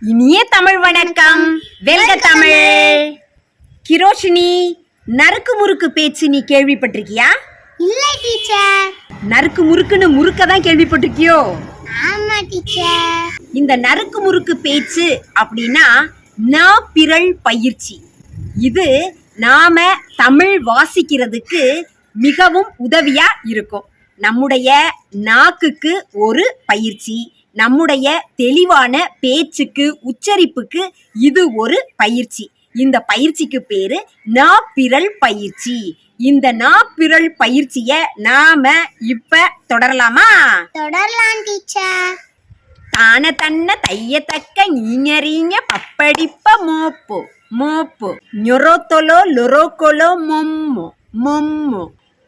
இனிய தமிழ் வணக்கம். வெல்க தமிழ். கிரோஷினி, நறுக்கு முறுக்கு பேச்சு நீ கேள்விப்பட்டிருக்கியா? இல்ல டீச்சர். நறுக்கு முறுக்குன்னு முறுக்க தான் கேள்விப்பட்டிருக்கியோ? ஆமா டீச்சர். இந்த நறுக்கு முறுக்கு பேச்சு அப்படின்னா நா பிறழ் பயிற்சி. இது நாம தமிழ் வாசிக்கிறதுக்கு மிகவும் உதவியா இருக்கும். நம்முடைய நாக்குக்கு ஒரு பயிற்சி, நம்முடைய தெளிவான பேச்சுக்கு உச்சரிப்புக்கு இது ஒரு பயிற்சி. இந்த பயிற்சிக்கு பேரு நாப்பிரள் பயிற்சி. இந்த நாப்பிரள் பயிற்சிய நாம இப்ப தொடரலாமா? தொடரலாம் டீச்சர். தான தன்ன தைய தக்க நீங்கறீங்க பப்படிப்ப மோப்பு மோப்பு ஞொரோத்தொலோ லொரோக்கொலோ மொம்மோ மொம்மோ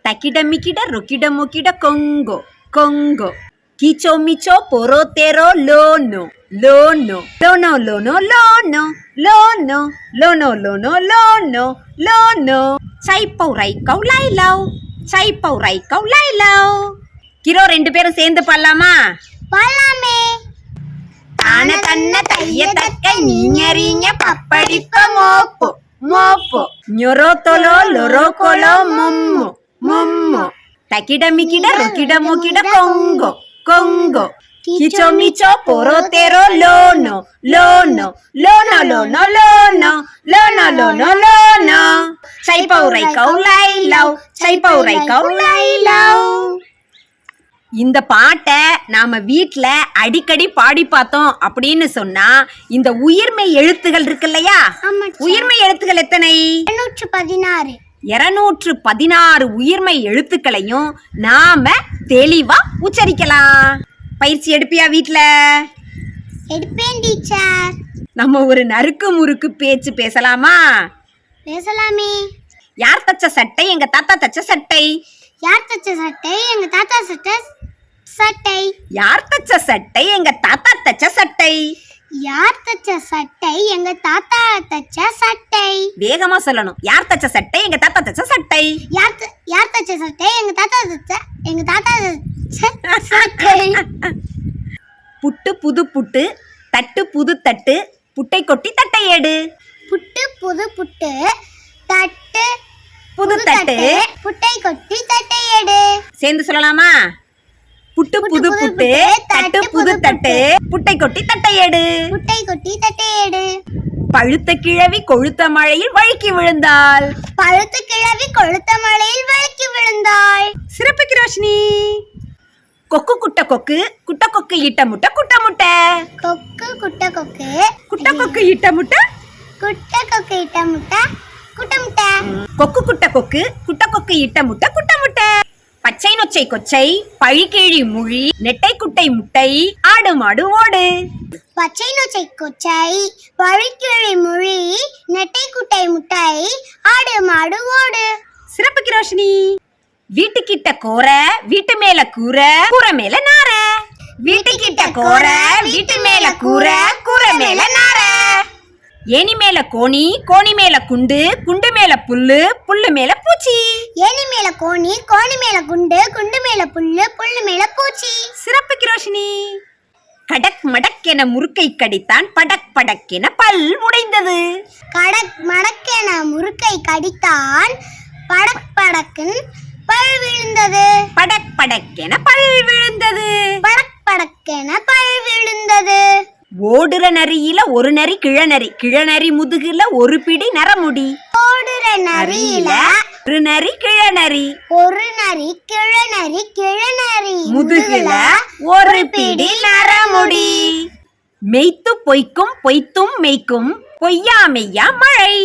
தக்கிட மிக்கிட ரொக்கிட மொக்கிட கொங்கோ கொங்கோ கிச்சோ மிச்சோ பொரோத்தேரோ லோனோ லோனோ லோனோ லோனோ லோனோ லோனோ லோனோ லோனோ லோனோ லோனோ சைப்பௌ ரைக்கௌ லைலௌ சைப்பௌ ரைக்கௌ லைலௌ. கிரோ, ரெண்டு பேரும் சேர்ந்து பாடலாமா? பாடலாமே. தான தன்ன தைய தக்க நீங்கறீங்க பப்படிப்ப மோப்பு மோப்பு ஞொரோத்தொலோ லொரோக்கொலோ மொம்மோ மொம்மோ தக்கிட மிக்கிட ரொக்கிட மொக்கிட கொங்கோ கொங்கோ கிச்சோ மிச்சோ பொரோத்தேரோ லோனோ லோனோ லோனோ லோனோ லோனோ லோனோ லோனோ லோனோ சைப்பௌ ரைக்கௌ லைலௌ சைப்பௌ ரைக்கௌ லைலௌ. இந்த பாட்டை நாம வீட்ல அடிக்கடி பாடி பார்த்தோம் அப்படின்னு சொன்னா இந்த உயிர்மெய் எழுத்துகள் இருக்கு இல்லையா? உயிர்மெய் எழுத்துக்கள் எத்தனை? 216. 216 உயிர்மெய் எழுத்துக்களையும் நாம தெளிவா உச்சரிக்கலாம். பயிற்சி எடுப்பியா வீட்ல? எடுப்பேன் டீச்சர். நம்ம ஒரு நறுக்கு முறுக்கு பேச்சு பேசலாமா? பேசலாமே. யார் தச்ச சட்டை? எங்க தாத்தா தச்ச சட்டை. யார் தச்ச சட்டை? எங்க தாத்தா சட்டை சட்டை. யார் தச்ச சட்டை? எங்க தாத்தா தச்ச சட்டை. யார் தச்ச சட்டை? எங்க தாத்தா தச்ச சட்டை. வேகமா சொல்லணும். யார் தச்ச சட்டை? எங்க தாத்தா தச்ச சட்டை. யார் தச்ச சட்டை? எங்க தாத்தா தச்ச சட்டை. புட்டு புது புட்டு, தட்டு புது தட்டு, புட்டை கொட்டி தட்டை ஏடு. புட்டு புது புட்டு, தட்டு புது தட்டு, புட்டை கொட்டி தட்டை ஏடு. சேர்ந்து சொல்லலாமா? புட்டு புது புட்டு, தட்டு புது தட்டு, புட்டை கொட்டி தட்டை ஏடு. புட்டை கொட்டி தட்டை ஏடு. பழுத்த கிழவி கொழுத்த மழையில் வழுக்கி விழுந்தாள். பழுத்த கிழவி கொழுத்த மழையில் வழுக்கி விழுந்தாள். சிறப்பு கிரோஷினி. கொக்கு குட்ட கொக்கு, குட்ட கொக்கு இட்ட முட்டை குட்ட முட்டை. கொக்கு குட்ட கொக்கு, குட்ட கொக்கு இட்ட முட்டை குட்ட கொக்கு இட்ட முட்டை குட்ட முட்டை. கொக்கு குட்ட கொக்கு, குட்ட கொக்கு இட்ட முட்டை குட்ட முட்டை. பச்சை நொச்சை கொச்சை, பழிக்கிழி முழி, நெட்டை குட்டை முட்டை, ஆடு மாடு ஓடு. பச்சை நொச்சை கொச்சை, பழிக்கிழி முழி, நெட்டை குட்டை முட்டை, ஆடு மாடு ஓடு. சிறப்பு கிரோஷினி. வீட்டுக்கிட்ட கோர, வீட்டு மேல கூர, கூரை மேல நார. வீட்டுக்கிட்ட கோர, வீட்டு மேல கூர, கூரை மேல நார. ஏனி மேல கோணி, கோணி மேல குண்டு, குண்டு மேல புல்லு, புல்லு மேல பூச்சி. ஏனி மேல கோணி, கோணி மேல குண்டு, குண்டு மேல புல்லு, புல்லு மேல பூச்சி. சிறப்பு கிரோஷினி. கடக் மடக் என முறுக்கை கடித்தான், படக் படக் என பல் உடைந்தது. கடக் மடக்கென முறுக்கை கடித்தான், படக் படக்குன்னு பல் விழுந்தது. படக் படக் என பல் விழுந்தது. படக் படக்கென பல் விழுந்தது. ஓடுற நரியில ஒரு நரி கிழநரி, கிழநரி முதுகுல ஒரு பிடி நரமுடி. ஓடுற நரியில ஒரு நரி கிழநரி, ஒரு நரி கிழநரி, கிழநரி முதுகுல ஒரு பிடி நரமுடி. மெய்த்து பொய்க்கும் பொய்த்தும் மெய்க்கும், பொய்யா மெய்யா மழை.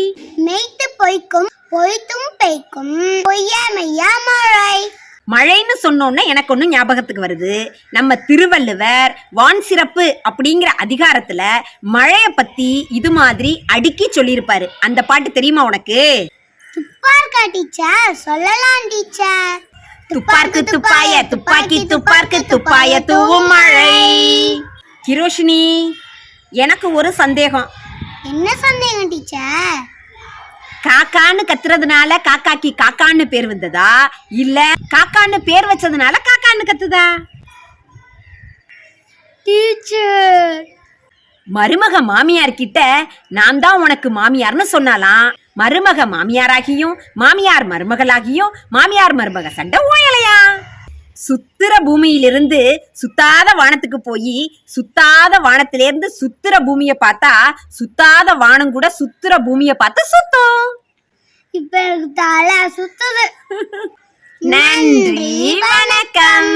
மெய்த்து பொய்க்கும் பொய்த்தும் பெய்க்கும், பொய்யா மெய்யா மழை. மழைன்னு சொன்னோன்னா எனக்கு ஒன்று ஞாபகத்துக்கு வருது. நம்ம திருவள்ளுவர் வான் சிறப்பு அப்படிங்கிற அதிகாரத்துல மழைய பத்தி இது மாதிரி அடுக்கி சொல்லியிருப்பாரு. அந்த பாட்டு தெரியுமா உனக்கு? துப்பார்க்கா டீச்சர்? சொல்லலாம் டீச்சர். துப்பார்க்கு துப்பாய, துப்பாக்கி துப்பார்க்கு துப்பாய தூவும் மழை. கிரோஷினி, எனக்கு ஒரு சந்தேகம். என்ன சந்தேகம் டீச்சர்? காக்கான்னு கத்துறதுனால காக்காக்கு காக்கான்னு பேர் வந்ததா, இல்ல காக்கான்னு பேர் வச்சதுனால காக்கான்னு கத்துதா? டீச்சர், மருமக மாமியார் கிட்ட நான் தான் உனக்கு மாமியார்னு சொன்னாலாம். மருமக மாமியாராகியும் மாமியார் மருமகளாகியும் மாமியார் மருமக சண்டை ஓயலையா? சுத்திர பூமியிலிருந்து சுத்தாத வானத்துக்கு போய் சுத்தாத வானத்திலிருந்து சுத்திர பூமியை பார்த்தா சுத்தாத வானம் கூட சுத்திர பூமியை பார்த்து சுத்தும். இப்ப எனக்கு தலை சுத்துது. நன்றி, வணக்கம்.